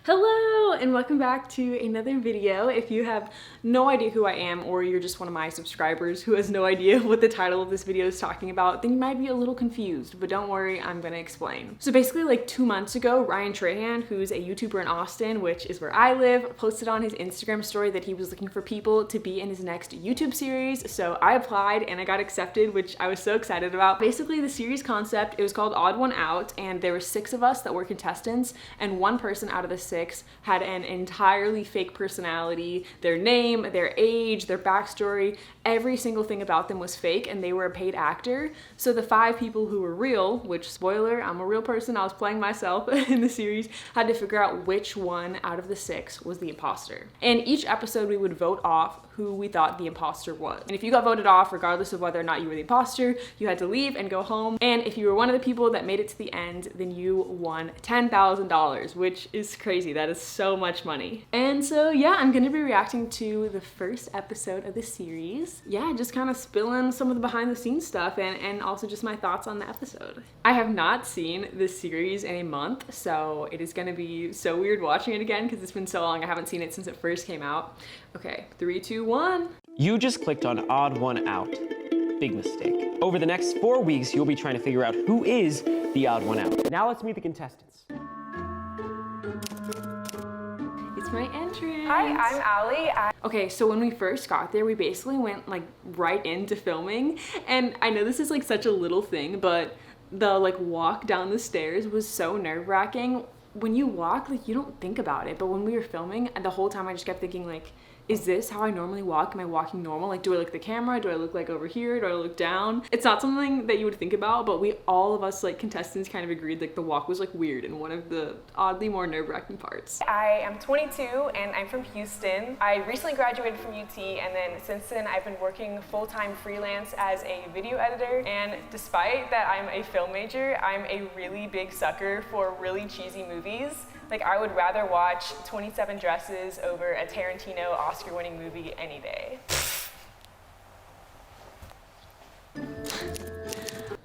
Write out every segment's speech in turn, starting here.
Hello and welcome back to another video. If you have no idea who I am or you're just one of my subscribers who has no idea what the title of this video is talking about, then you might be a little confused, but don't worry, I'm gonna explain. So basically like 2 months ago, Ryan Trahan, who's a YouTuber in Austin, which is where I live, posted on his Instagram story that he was looking for people to be in his next YouTube series. So I applied and I got accepted, which I was so excited about. Basically the series concept, it was called Odd One Out, and there were 6 of us that were contestants, and one person out of the 6 had an entirely fake personality. Their name, their age, their backstory, every single thing about them was fake, and they were a paid actor. So the 5 people who were real, which spoiler, I'm a real person, I was playing myself in the series, had to figure out which one out of the 6 was the imposter. And each episode we would vote off who we thought the imposter was. And if you got voted off, regardless of whether or not you were the imposter, you had to leave and go home. And if you were one of the people that made it to the end, then you won $10,000, which is crazy. That is so much money. And so yeah, I'm gonna be reacting to the first episode of the series. Yeah, just kind of spilling some of the behind the scenes stuff and also just my thoughts on the episode. I have not seen this series in a month, so it is gonna be so weird watching it again because it's been so long. I haven't seen it since it first came out. Okay, 3, 2, 1. You just clicked on Odd One Out. Big mistake. Over the next 4 weeks, you'll be trying to figure out who is the odd one out. Now let's meet the contestants. It's my entrance. Hi, I'm Ali. Okay, so when we first got there, we basically went like right into filming. And I know this is like such a little thing, but the like walk down the stairs was so nerve-wracking. When you walk, like you don't think about it. But when we were filming, the whole time I just kept thinking like, is this how I normally walk? Am I walking normal? Like, do I look at the camera? Do I look like over here? Do I look down? It's not something that you would think about, but all of us like contestants kind of agreed like the walk was like weird and one of the oddly more nerve-wracking parts. I am 22 and I'm from Houston. I recently graduated from UT, and then since then I've been working full-time freelance as a video editor. And despite that I'm a film major, I'm a really big sucker for really cheesy movies. Like, I would rather watch 27 Dresses over a Tarantino Oscar-winning movie any day.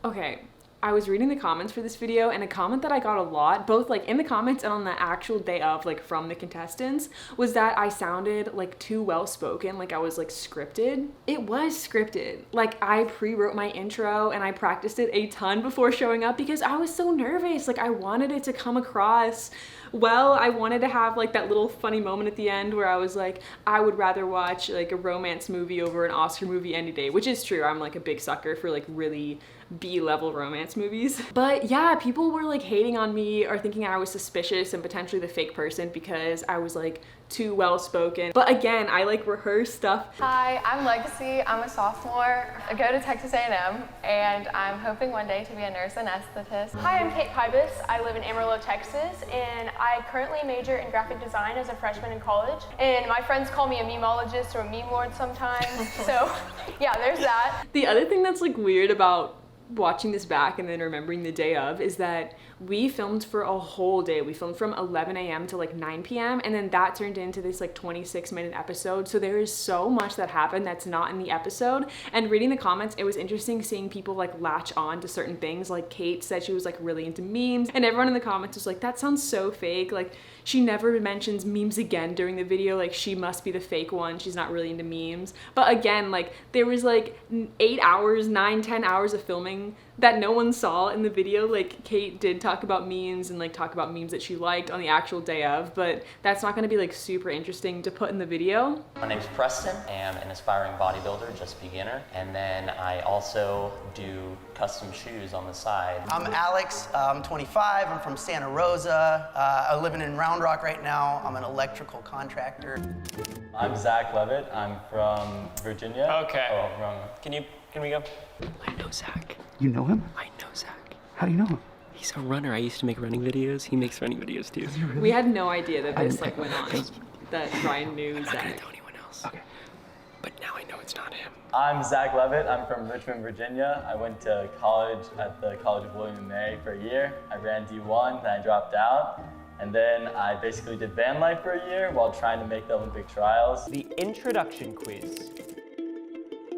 Okay, I was reading the comments for this video, and a comment that I got a lot, both like in the comments and on the actual day of, like from the contestants, was that I sounded like too well spoken, like I was like scripted. It was scripted. Like I pre-wrote my intro and I practiced it a ton before showing up because I was so nervous. Like I wanted it to come across well. I wanted to have like that little funny moment at the end where I was like, I would rather watch like a romance movie over an Oscar movie any day, which is true. I'm like a big sucker for like really B-level romance movies. But yeah, people were like hating on me or thinking I was suspicious and potentially the fake person because I was like too well spoken. But again, I like rehearse stuff. Hi, I'm Legacy. I'm a sophomore. I go to Texas A&M, and I'm hoping one day to be a nurse anesthetist. Hi, I'm Kate Pybus. I live in Amarillo, Texas, and I currently major in graphic design as a freshman in college. And my friends call me a memeologist or a meme lord sometimes. So yeah, there's that. The other thing that's like weird about watching this back and then remembering the day of is that we filmed for a whole day. We filmed from 11 a.m. to like 9 p.m. and then that turned into this like 26-minute episode. So there is so much that happened that's not in the episode. And reading the comments, it was interesting seeing people like latch on to certain things. Like Kate said she was like really into memes, and everyone in the comments was like, that sounds so fake. Like she never mentions memes again during the video. Like she must be the fake one. She's not really into memes. But again, like there was like 8 hours, 9, 10 hours of filming that no one saw in the video. Like Kate did talk about memes and like talk about memes that she liked on the actual day of, but that's not gonna be like super interesting to put in the video. My name's Preston. I am an aspiring bodybuilder, just beginner. And then I also do custom shoes on the side. I'm Alex, I'm 25, I'm from Santa Rosa. I'm living in Round Rock right now. I'm an electrical contractor. I'm Zach Levitt, I'm from Virginia. Okay. Oh, wrong. Can we go? I know Zach. You know him? I know Zach. How do you know him? He's a runner. I used to make running videos. He makes running videos too. We had no idea that this like went on, that Ryan knew I'm not gonna Zach. tell anyone else. Okay. But now I know it's not him. I'm Zach Levitt, I'm from Richmond, Virginia. I went to college at the College of William and Mary for a year. I ran D1, then I dropped out. And then I basically did van life for a year while trying to make the Olympic trials. The introduction quiz.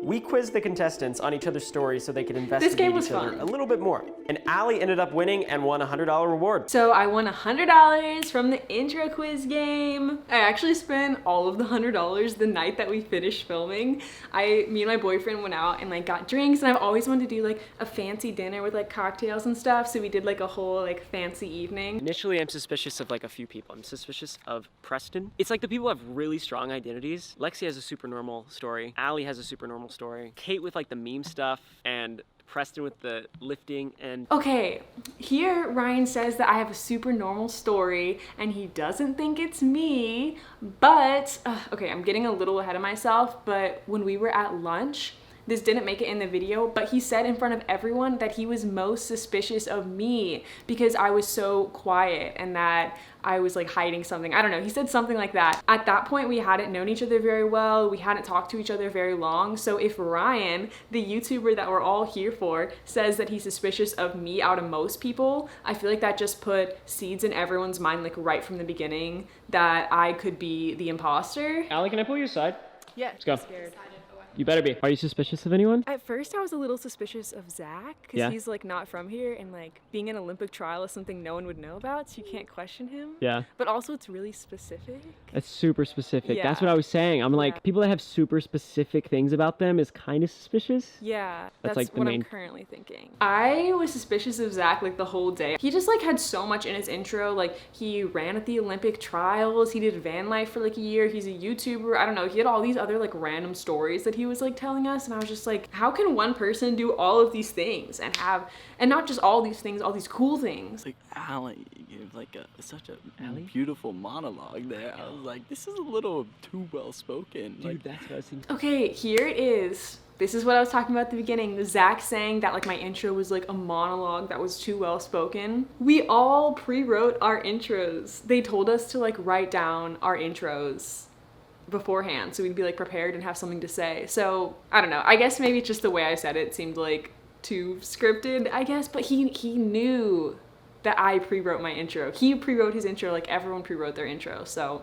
we quizzed the contestants on each other's stories so they could investigate was each other fun. a little bit more. And Ali ended up winning and won a $100 reward. So I won $100 from the intro quiz game. I actually spent all of the $100 the night that we finished filming. Me and my boyfriend went out and like got drinks, and I've always wanted to do like a fancy dinner with like cocktails and stuff. So we did like a whole like fancy evening. Initially, I'm suspicious of like a few people. I'm suspicious of Preston. It's like the people have really strong identities. Lexi has a super normal story. Ali has a super normal story. Kate with like the meme stuff, and Preston with the lifting and... Okay, here Ryan says that I have a super normal story and he doesn't think it's me, but, okay, I'm getting a little ahead of myself, but when we were at lunch, this didn't make it in the video, but he said in front of everyone that he was most suspicious of me because I was so quiet and that I was like hiding something. I don't know, he said something like that. At that point, we hadn't known each other very well. We hadn't talked to each other very long. So if Ryan, the YouTuber that we're all here for, says that he's suspicious of me out of most people, I feel like that just put seeds in everyone's mind like right from the beginning that I could be the imposter. Ali, can I pull you aside? Yeah, Let's go. I'm scared. You better be. Are you suspicious of anyone? At first, I was a little suspicious of Zach because Yeah. he's like not from here, and like being an Olympic trial is something no one would know about, so you can't question him. Yeah. But also, it's really specific. That's super specific. That's Yeah. what I was saying. I'm like, Yeah. people that have super specific things about them is kind of suspicious. Yeah, That's, that's like, the what main- I'm currently thinking. I was suspicious of Zach like the whole day. He just like had so much in his intro. Like he ran at the Olympic trials. He did van life for like a year. He's a YouTuber. I don't know. He had all these other like random stories that he was like telling us. And I was just like, how can one person do all of these things and not just all these things, all these cool things? Like Ali gave like such a beautiful monologue there. I was like, this is a little too well spoken. Like, that's what I was thinking. Okay, here it is. This is what I was talking about at the beginning. The Zach saying that like my intro was like a monologue that was too well spoken. We all pre-wrote our intros. They told us to like write down our intros beforehand so we'd be like prepared and have something to say. So I don't know, I guess maybe it's just the way I said it seemed like too scripted, I guess, but he knew that I pre-wrote my intro. He pre-wrote his intro like everyone pre-wrote their intro, so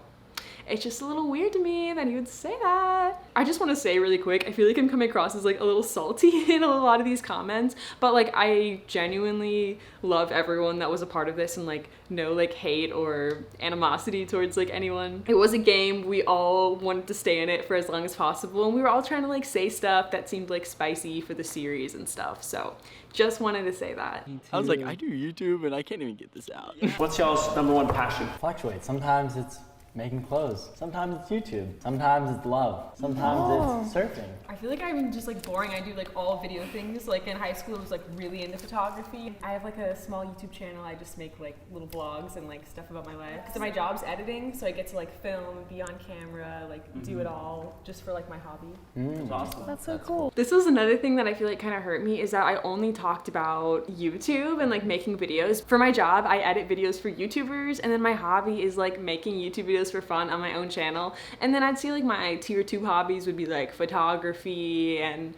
it's just a little weird to me that he would say that. I just want to say really quick, I feel like I'm coming across as like a little salty in a lot of these comments, but like I genuinely love everyone that was a part of this and like no like hate or animosity towards like anyone. It was a game. We all wanted to stay in it for as long as possible, and we were all trying to like say stuff that seemed like spicy for the series and stuff. So just wanted to say that. I was like, I do YouTube and I can't even get this out. What's y'all's #1 passion? Fluctuate. Sometimes it's making clothes. Sometimes it's YouTube. Sometimes it's love. Sometimes it's surfing. I feel like I'm just like boring. I do like all video things. Like in high school, I was like really into photography. I have like a small YouTube channel. I just make like little vlogs and like stuff about my life. So my job's editing, so I get to like film, be on camera, like do it all just for like my hobby. That's awesome. That's so cool. This was another thing that I feel like kind of hurt me, is that I only talked about YouTube and like making videos. For my job, I edit videos for YouTubers, and then my hobby is like making YouTube videos for fun on my own channel. And then I'd see like my tier 2 hobbies would be like photography and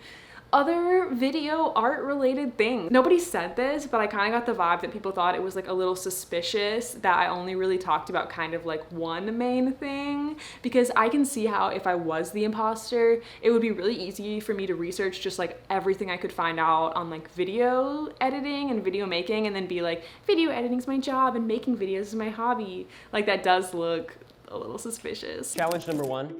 other video art related things. Nobody said this, but I kind of got the vibe that people thought it was like a little suspicious that I only really talked about kind of like one main thing, because I can see how if I was the imposter, it would be really easy for me to research just like everything I could find out on like video editing and video making, and then be like, video editing's my job and making videos is my hobby. Like that does look a little suspicious. Challenge #1,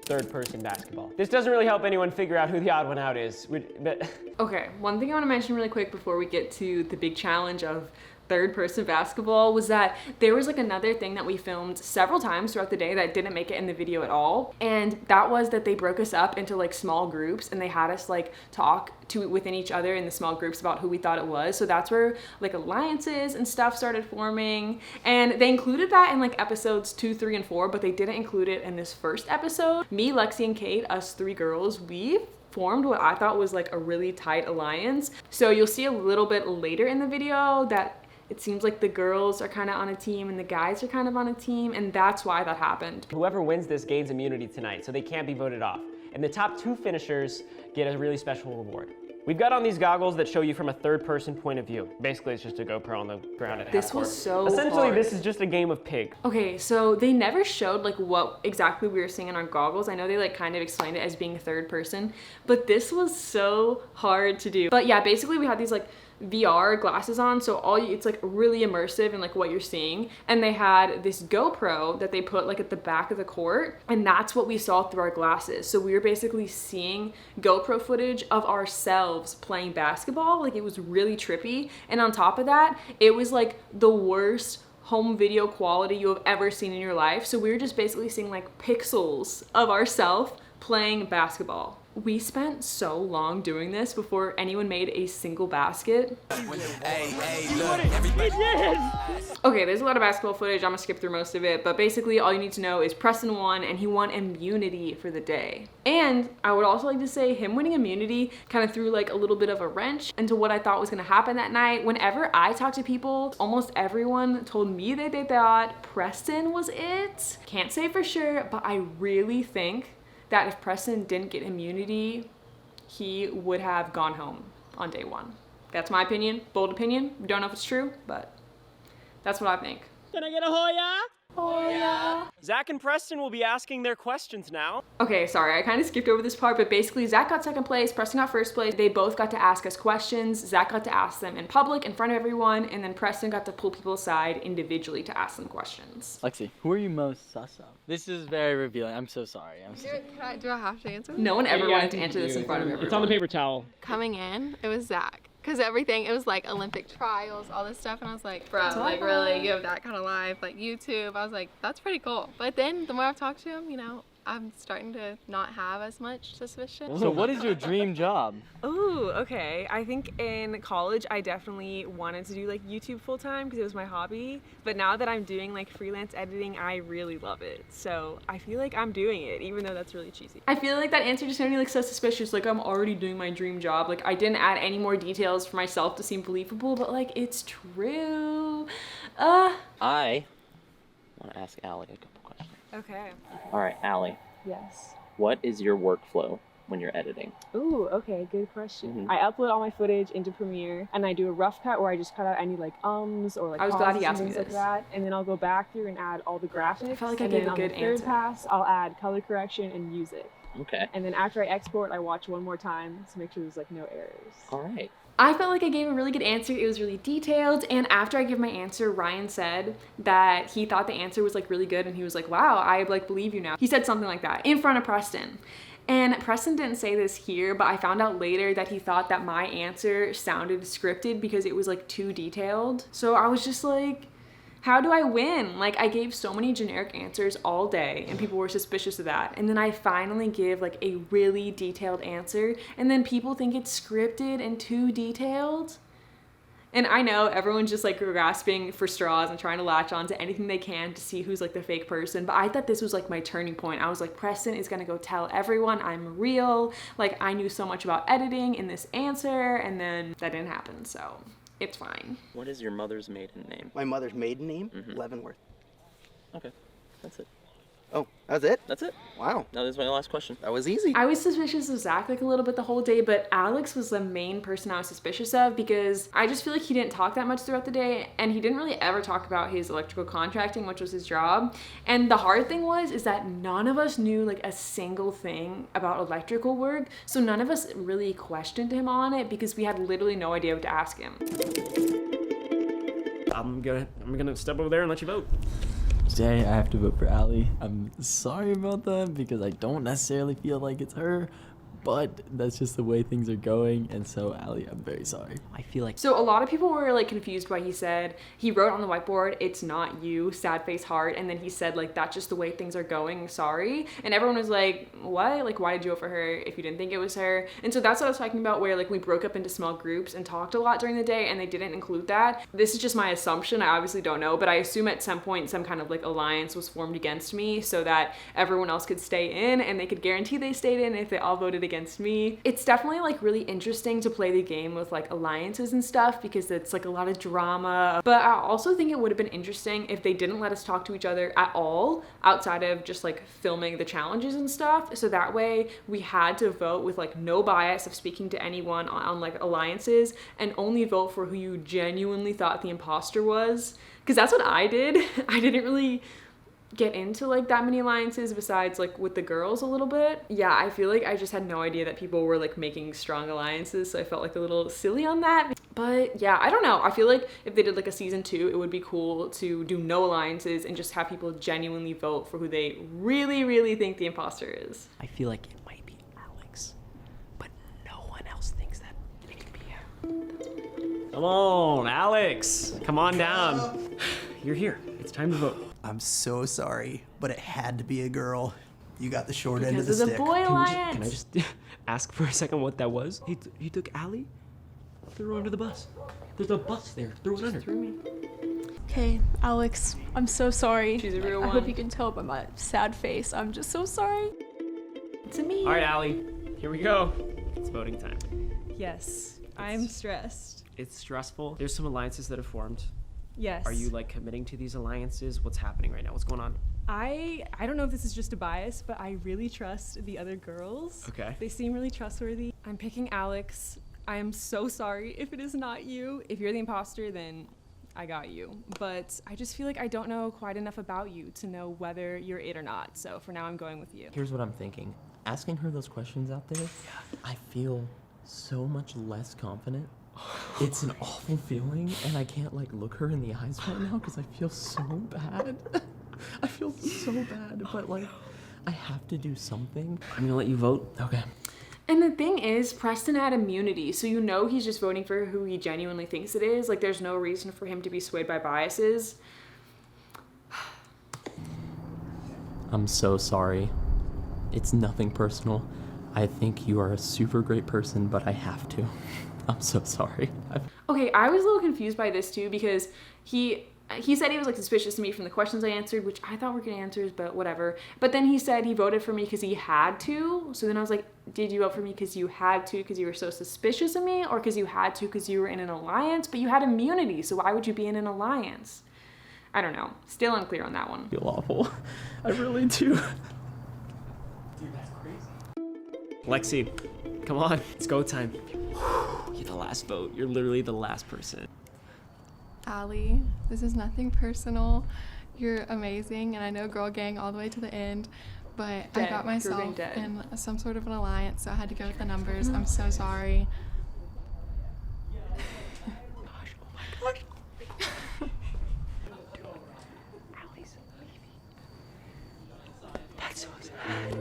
third-person basketball. This doesn't really help anyone figure out who the odd one out is, but... Okay, one thing I want to mention really quick before we get to the big challenge of third-person basketball was that there was like another thing that we filmed several times throughout the day that didn't make it in the video at all, and that was that they broke us up into like small groups and they had us like talk within each other in the small groups about who we thought it was. So that's where like alliances and stuff started forming, and they included that in like episodes 2, 3, and 4, but they didn't include it in this first episode. Me, Lexi, and Kate, us 3 girls, we formed what I thought was like a really tight alliance. So you'll see a little bit later in the video that it seems like the girls are kind of on a team and the guys are kind of on a team, and that's why that happened. Whoever wins this gains immunity tonight, so they can't be voted off. And the top 2 finishers get a really special reward. We've got on these goggles that show you from a third-person point of view. Basically, it's just a GoPro on the ground at This half-court. was so Essentially, hard. this is just a game of pig. Okay, so they never showed like what exactly we were seeing in our goggles. I know they like kind of explained it as being third person, but this was so hard to do. But yeah, basically we had these like VR glasses on, so it's like really immersive in like what you're seeing. And they had this GoPro that they put like at the back of the court, and that's what we saw through our glasses. So we were basically seeing GoPro footage of ourselves playing basketball. Like it was really trippy. And on top of that, it was like the worst home video quality you have ever seen in your life. So we were just basically seeing like pixels of ourselves playing basketball. We spent so long doing this before anyone made a single basket. Okay, there's a lot of basketball footage. I'm gonna skip through most of it, but basically all you need to know is Preston won, and he won immunity for the day. And I would also like to say him winning immunity kind of threw like a little bit of a wrench into what I thought was gonna happen that night. Whenever I talked to people, almost everyone told me that they thought Preston was it. Can't say for sure, but I really think that if Preston didn't get immunity, he would have gone home on day one. That's my opinion, bold opinion. We don't know if it's true, but that's what I think. Can I get a Hoya? Hoya. Zach and Preston will be asking their questions now. Okay, sorry, I kind of skipped over this part, but basically Zach got second place, Preston got first place. They both got to ask us questions. Zach got to ask them in public in front of everyone, and then Preston got to pull people aside individually to ask them questions. Lexi, who are you most sus of? This is very revealing. I'm so sorry. Do I have to answer? No one ever wanted to answer this in front of everyone. It's on the paper towel. Coming in, it was Zach. Because everything, it was like Olympic trials, all this stuff, and I was like, bro, like really, you have that kind of life, like YouTube. I was like, that's pretty cool. But then the more I've talked to him, you know, I'm starting to not have as much suspicion. So what is your dream job? Ooh, okay. I think in college I definitely wanted to do like YouTube full time because it was my hobby. But now that I'm doing like freelance editing, I really love it. So I feel like I'm doing it, even though that's really cheesy. I feel like that answer just made me like so suspicious. Like I'm already doing my dream job. Like I didn't add any more details for myself to seem believable, but like it's true. I want to ask Allie a couple questions. Okay. All right, Allie, Yes. what is your workflow when you're editing? Ooh, okay, good question. Mhm. I upload all my footage into Premiere and I do a rough cut where I just cut out any like ums or like I was glad pauses he and asked me things like this. that, and then I'll go back through and add all the graphics. I felt like I and gave then a on good the third answer. pass, I'll add color correction and music. Okay. And then after I export, I watch one more time to make sure there's like no errors. All right. I felt like I gave a really good answer. It was really detailed. And after I give my answer, Ryan said that he thought the answer was like really good. And he was like, wow, I like believe you now. He said something like that in front of Preston. And Preston didn't say this here, but I found out later that he thought that my answer sounded scripted because it was like too detailed. So I was just like, how do I win? Like I gave so many generic answers all day and people were suspicious of that. And then I finally give like a really detailed answer and then people think it's scripted and too detailed. And I know everyone's just like grasping for straws and trying to latch on to anything they can to see who's like the fake person. But I thought this was like my turning point. I was like, Preston is gonna go tell everyone I'm real. Like I knew so much about editing in this answer, and then that didn't happen, so it's fine. What is your mother's maiden name? My mother's maiden name, Mhm. Leavenworth. Okay, that's it. Oh, that's it? That's it. Wow, That is my last question. that was easy. I was suspicious of Zach like a little bit the whole day, but Alex was the main person I was suspicious of because I just feel like he didn't talk that much throughout the day, and he didn't really ever talk about his electrical contracting, which was his job. And the hard thing is that none of us knew like a single thing about electrical work, so none of us really questioned him on it because we had literally no idea what to ask him. I'm gonna step over there and let you vote. Today I have to vote for Allie. I'm sorry about that because I don't necessarily feel like it's her, but that's just the way things are going, and so Allie, I'm very sorry. I feel like So a lot of people were like confused by he said. He wrote on the whiteboard, "It's not you, sad face heart," and then he said like, "That's just the way things are going, sorry." And everyone was like, what? Like, why did you vote for her if you didn't think it was her? And so that's what I was talking about, where like we broke up into small groups and talked a lot during the day, and they didn't include that. This is just my assumption. I obviously don't know, but I assume at some point some kind of like alliance was formed against me so that everyone else could stay in, and they could guarantee they stayed in if they all voted against me. It's definitely like really interesting to play the game with like alliances and stuff because it's like a lot of drama. But I also think it would have been interesting if they didn't let us talk to each other at all outside of just like filming the challenges and stuff. So that way we had to vote with like no bias of speaking to anyone on like alliances and only vote for who you genuinely thought the imposter was. Because that's what I did. I didn't really get into like that many alliances besides like with the girls a little bit. Yeah, I feel like I just had no idea that people were like making strong alliances, so I felt like a little silly on that. But yeah, I don't know. I feel like if they did like a season 2, it would be cool to do no alliances and just have people genuinely vote for who they really, really think the imposter is. I feel like it might be Alex, but no one else thinks that it could be him. Come on, Alex. Come on down. You're here. It's time to vote. I'm so sorry, but it had to be a girl. You got the short end of the Because of stick. the boy alliance. Can I just ask for a second what that was? He took Allie? Threw her under the bus. There's a bus there. Threw it under. Threw me. Okay, Alex, I'm so sorry. She's a real I one. hope you can tell by my sad face. I'm just so sorry. To me. All right, Allie. Here we go. It's voting time. Yes, I'm stressed. It's stressful. There's some alliances that have formed. Yes. Are you like committing to these alliances? What's happening right now? What's going on? I don't know if this is just a bias, but I really trust the other girls. Okay. They seem really trustworthy. I'm picking Alex. I am so sorry if it is not you. If you're the imposter, then I got you. But I just feel like I don't know quite enough about you to know whether you're it or not. So for now, I'm going with you. Here's what I'm thinking. Asking her those questions out there, I feel so much less confident. It's an awful feeling, and I can't like look her in the eyes right now because I feel so bad. I feel so bad, but like I have to do something. I'm gonna let you vote. Okay. And the thing is, Preston had immunity, so you know he's just voting for who he genuinely thinks it is. Like, there's no reason for him to be swayed by biases. I'm so sorry. It's nothing personal. I think you are a super great person, but I have to. I'm so sorry. Okay, I was a little confused by this too because he said he was like suspicious to me from the questions I answered, which I thought were good answers, but whatever. But then he said he voted for me because he had to. So then I was like, did you vote for me because you had to because you were so suspicious of me, or because you had to because you were in an alliance? But you had immunity, so why would you be in an alliance? I don't know. Still unclear on that one. I feel awful. I really do. Dude, that's crazy. Lexi, come on. It's go time. You're the last vote. You're literally the last person. Allie, this is nothing personal. You're amazing, and I know girl gang all the way to the end, but I got myself in some sort of an alliance, so I had to go with the numbers. I'm so sorry. Gosh, oh my gosh. Allie's leaving. That's so sad.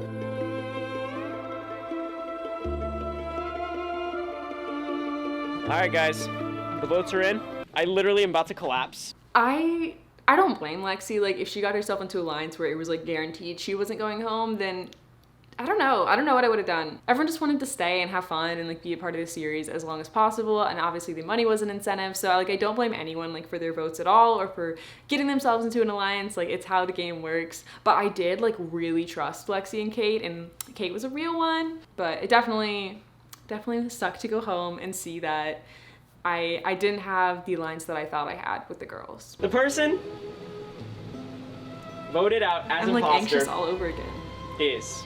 All right, guys, the votes are in. I literally am about to collapse. I don't blame Lexi. Like, if she got herself into a alliance where it was like guaranteed she wasn't going home, then I don't know what I would have done. Everyone just wanted to stay and have fun and like be a part of the series as long as possible, and obviously the money was an incentive, so like I don't blame anyone like for their votes at all or for getting themselves into an alliance. Like, it's how the game works. But I did like really trust Lexi and Kate was a real one, but it definitely sucked to go home and see that I didn't have the alliance that I thought I had with the girls. The person voted out as I'm like imposter anxious all over again. is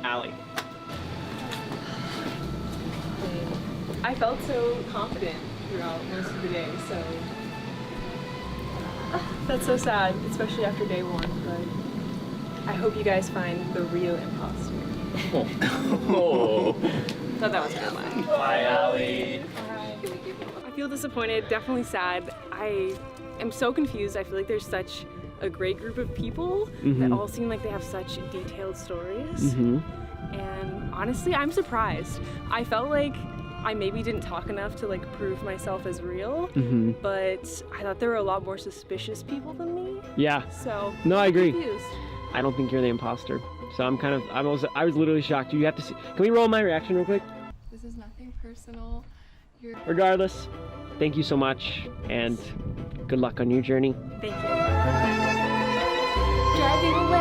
Allie. I felt so confident throughout most of the day, so that's so sad, especially after day one, but I hope you guys find the real imposter. Oh. Thought that was a good line. Bye, Allie. I feel disappointed, definitely sad. I am so confused. I feel like there's such a great group of people that all seem like they have such detailed stories. And honestly, I'm surprised. I felt like I maybe didn't talk enough to like prove myself as real, but I thought there were a lot more suspicious people than me. Yeah. So No, I agree. confused. I don't think you're the imposter. So I was literally shocked. You have to see. Can we roll my reaction real quick? This is nothing personal. You're Regardless, thank you so much, and good luck on your journey. Thank you. Driving away.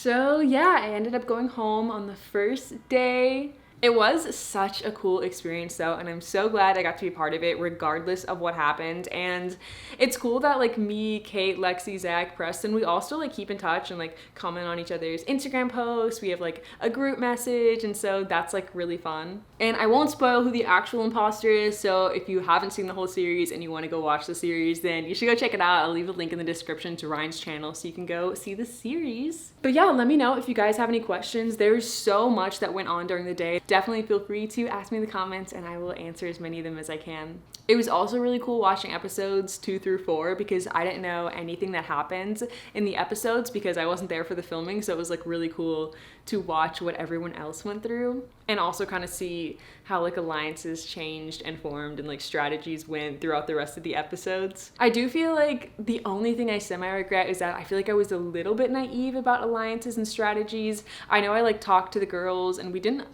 So yeah, I ended up going home on the first day. It was such a cool experience though, and I'm so glad I got to be part of it regardless of what happened. And it's cool that like me, Kate, Lexi, Zach, Preston, we all still like keep in touch and like comment on each other's Instagram posts. We have like a group message, and so that's like really fun. And I won't spoil who the actual imposter is, so if you haven't seen the whole series and you want to go watch the series, then you should go check it out. I'll leave a link in the description to Ryan's channel so you can go see the series. But yeah, let me know if you guys have any questions. There's so much that went on during the day. Definitely feel free to ask me in the comments and I will answer as many of them as I can. It was also really cool watching episodes 2 through 4 because I didn't know anything that happened in the episodes because I wasn't there for the filming, so it was like really cool to watch what everyone else went through and also kind of see how like alliances changed and formed and like strategies went throughout the rest of the episodes. I do feel like the only thing I semi-regret is that I feel like I was a little bit naive about alliances and strategies. I know I like talked to the girls and we didn't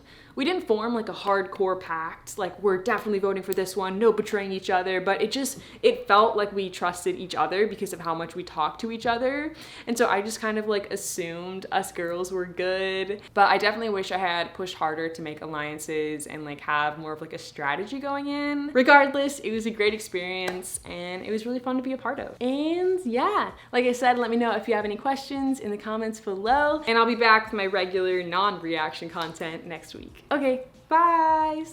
form like a hardcore pact, like we're definitely voting for this one, no betraying each other, but it felt like we trusted each other because of how much we talked to each other. And so I just kind of like assumed us girls were good, but I definitely wish I had pushed harder to make alliances and like have more of like a strategy going in. Regardless, it was a great experience and it was really fun to be a part of. And yeah, like I said, let me know if you have any questions in the comments below, and I'll be back with my regular non-reaction content next week. Okay, bye!